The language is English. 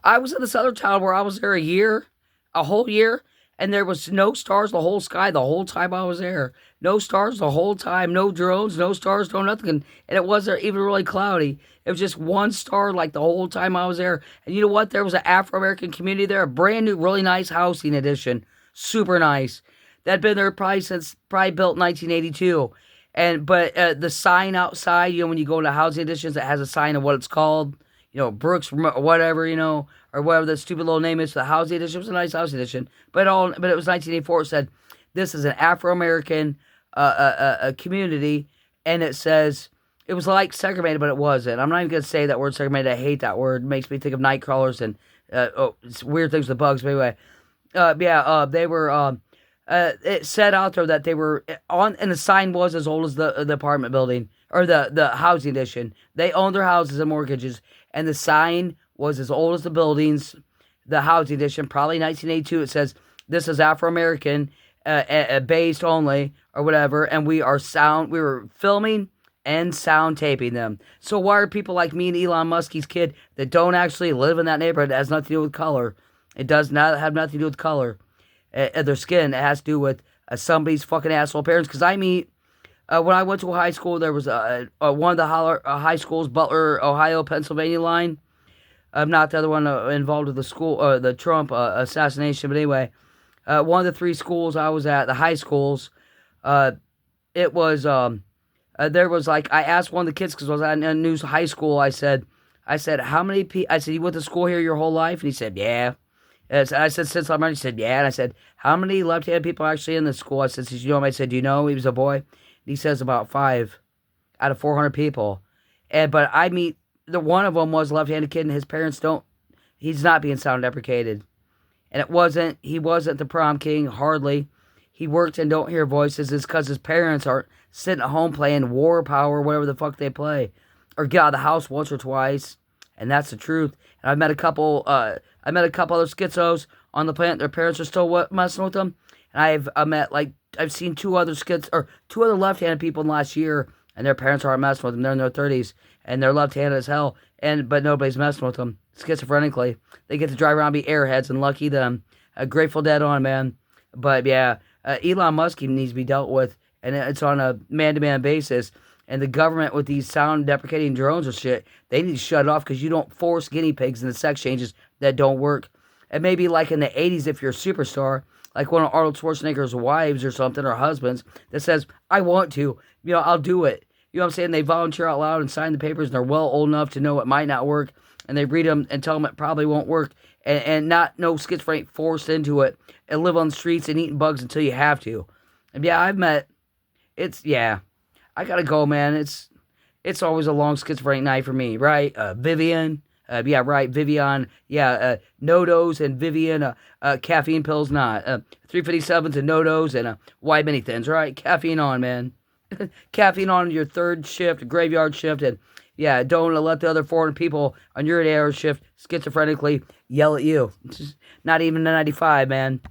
I was in this other town where I was there a whole year, and there was no stars the whole sky the whole time I was there. No stars the whole time, no drones, no stars, no nothing. And it wasn't even really cloudy. It was just one star like the whole time I was there. And you know what? There was an Afro American community there, a brand new, really nice housing addition. Super nice. That'd been there probably since probably built in 1982. But the sign outside, when you go into housing additions, it has a sign of what it's called. Brooks, whatever, or whatever the stupid little name is. The housing edition was a nice housing edition, but it was 1984. It said this is an Afro American a community, and it says it was like segregated, but it wasn't. I'm not even gonna say that word segregated. I hate that word. It makes me think of night crawlers and it's weird things with bugs. But anyway, they were. It said out there that they were on, and the sign was as old as the apartment building or the housing edition. They owned their houses and mortgages, and the sign was as old as the buildings. The housing edition, probably 1982. It says this is Afro American based only or whatever, and we were filming and sound taping them. So why are people like me and Elon Musk's kid that don't actually live in that neighborhood? It has nothing to do with color. It does not have nothing to do with color. Their skin. It has to do with somebody's fucking asshole parents. Because when I went to high school, there was one of the high schools, Butler, Ohio, Pennsylvania line. Not the other one involved with the Trump assassination. But anyway, one of the three schools I was at, the high schools, it was, there was like, I asked one of the kids, because I was at a new high school, I said, how many people, I said, you went to school here your whole life? And he said, yeah. And I said, since I'm ready, he said, yeah. And I said, how many left-handed people are actually in this school? I said, since you know him, I said, do you know he was a boy? And he says about 5 out of 400 people. But I meet, one of them was a left-handed kid, and his parents he's not being sound deprecated. And he wasn't the prom king, hardly. He worked and don't hear voices. It's because his parents are sitting at home playing War Power, whatever the fuck they play. Or get out of the house once or twice. And that's the truth. And I've met a couple other schizos on the planet. Their parents are still messing with them. And I've seen two other left-handed people in the last year, and their parents aren't messing with them. They're in their 30s, and they're left-handed as hell. But nobody's messing with them schizophrenically. They get to drive around, be airheads, and lucky them. Grateful Dead on, man. But yeah, Elon Musk needs to be dealt with, and it's on a man-to-man basis. And the government with these sound-deprecating drones or shit, they need to shut it off, because you don't force guinea pigs into sex changes that don't work. And maybe like in the 80s, if you're a superstar, like one of Arnold Schwarzenegger's wives or something, or husbands, that says, I want to, I'll do it. You know what I'm saying? They volunteer out loud and sign the papers, and they're well old enough to know it might not work, and they read them and tell them it probably won't work, and not no schizophrenic forced into it, and live on the streets and eating bugs until you have to. And yeah, I gotta go, man. It's always a long schizophrenic night for me, right? Vivian. Yeah, right, Vivian. Yeah, no-dose and Vivian. Caffeine pills, not. 357s and no-dose and white mini thins, right? Caffeine on, man. Caffeine on your third shift, graveyard shift, and yeah, don't let the other 400 people on your 8-hour shift schizophrenically yell at you. Not even a 95, man.